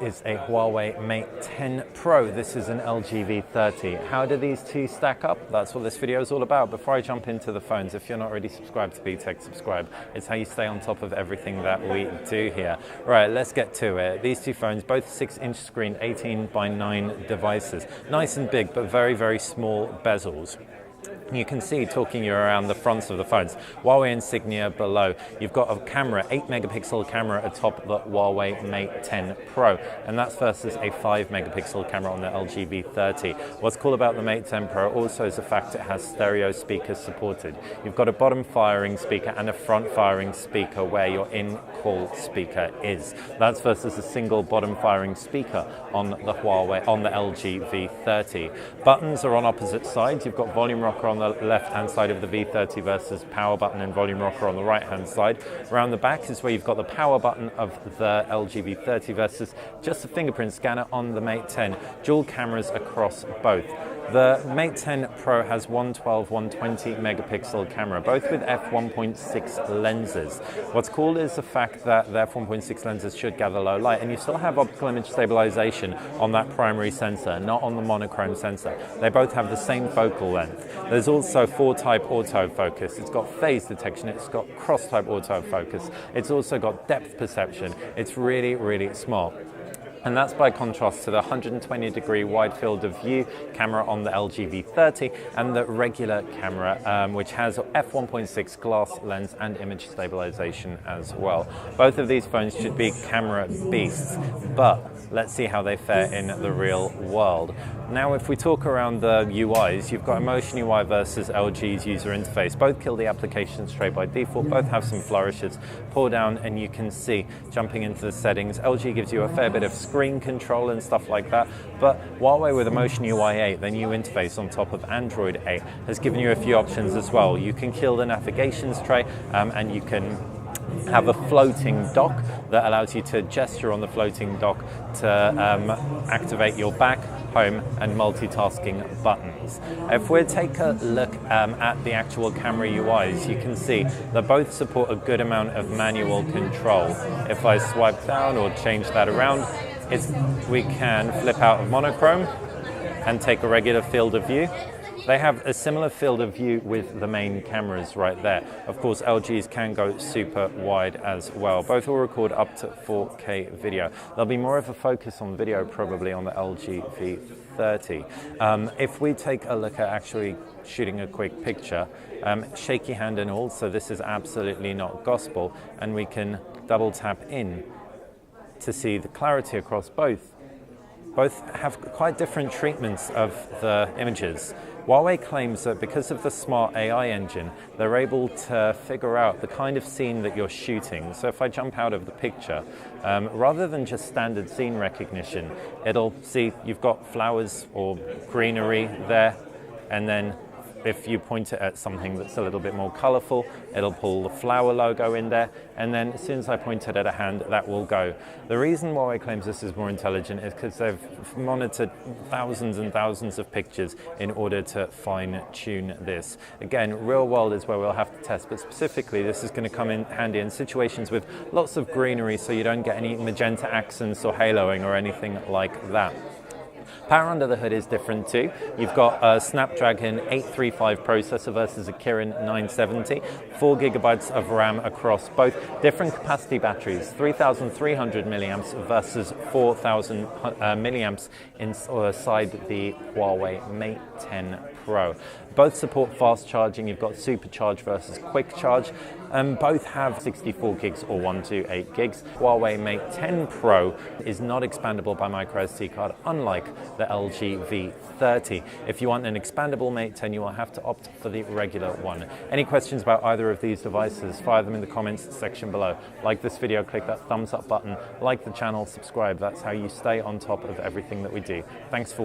Is a Huawei Mate 10 Pro. This is an LG V30. How do these two stack up? That's what this video is all about. Before I jump into the phones, if you're not already subscribed to BTech, subscribe. It's how you stay on top of everything that we do here. Right, let's get to it. These two phones, both 6-inch screen, 18:9 devices. Nice and big, but very, very small bezels. You can see, talking you around the fronts of the phones, Huawei insignia below. You've got a camera, 8-megapixel camera atop the Huawei Mate 10 Pro, and that's versus a 5-megapixel camera on the LG V30. What's cool about the Mate 10 Pro also is the fact it has stereo speakers supported. You've got a bottom-firing speaker and a front-firing speaker where your in-call speaker is. That's versus a single bottom-firing speaker on the LG V30. Buttons are on opposite sides. You've got volume rocker on the left-hand side of the V30 versus power button and volume rocker on the right-hand side. Around the back is where you've got the power button of the LG V30 versus just a fingerprint scanner on the Mate 10. Dual cameras across both. The Mate 10 Pro has 112, 120 megapixel camera, both with f1.6 lenses. What's cool is the fact that the f1.6 lenses should gather low light, and you still have optical image stabilization on that primary sensor, not on the monochrome sensor. They both have the same focal length. There's also 4-type autofocus. It's got phase detection. It's got cross-type autofocus. It's also got depth perception. It's really, really smart. And that's by contrast to the 120-degree wide field of view camera on the LG V30 and the regular camera, which has f1.6 glass lens and image stabilization as well. Both of these phones should be camera beasts, but let's see how they fare in the real world. Now, if we talk around the UIs, you've got Emotion UI versus LG's user interface. Both kill the application straight by default. Both have some flourishes. Pull down and you can see, jumping into the settings, LG gives you a fair bit of screen control and stuff like that. But Huawei with Emotion UI 8, the new interface on top of Android 8, has given you a few options as well. You can kill the navigation tray and you can have a floating dock that allows you to gesture on the floating dock to activate your back, home and multitasking buttons. If we take a look at the actual camera UIs, you can see that both support a good amount of manual control. If I swipe down or change that around, we can flip out of monochrome and take a regular field of view. They have a similar field of view with the main cameras right there. Of course, LG's can go super wide as well. Both will record up to 4K video. There'll be more of a focus on video probably on the LG V30. If we take a look at actually shooting a quick picture, shaky hand and all, so this is absolutely not gospel, and we can double tap in to see the clarity across both. Both have quite different treatments of the images. Huawei claims that because of the smart AI engine, they're able to figure out the kind of scene that you're shooting. So if I jump out of the picture, rather than just standard scene recognition, it'll see you've got flowers or greenery there, and then if you point it at something that's a little bit more colorful, it'll pull the flower logo in there, and then as soon as I point it at a hand, that will go. The reason Huawei claims this is more intelligent is because they've monitored thousands and thousands of pictures in order to fine-tune this. Again, real world is where we'll have to test, but specifically this is going to come in handy in situations with lots of greenery so you don't get any magenta accents or haloing or anything like that. Power under the hood is different too. You've got a Snapdragon 835 processor versus a Kirin 970, 4 gigabytes of RAM across both. Different capacity batteries, 3,300 milliamps versus 4,000 milliamps inside the Huawei Mate 10 Pro. Both support fast charging. You've got supercharge versus quick charge. Both have 64 gigs or 128 gigs. Huawei Mate 10 Pro is not expandable by micro SD card, unlike the LG V30. If you want an expandable Mate 10, you will have to opt for the regular one. Any questions about either of these devices, fire them in the comments section below. Like this video, click that thumbs up button, like the channel, subscribe. That's how you stay on top of everything that we do. Thanks for watching.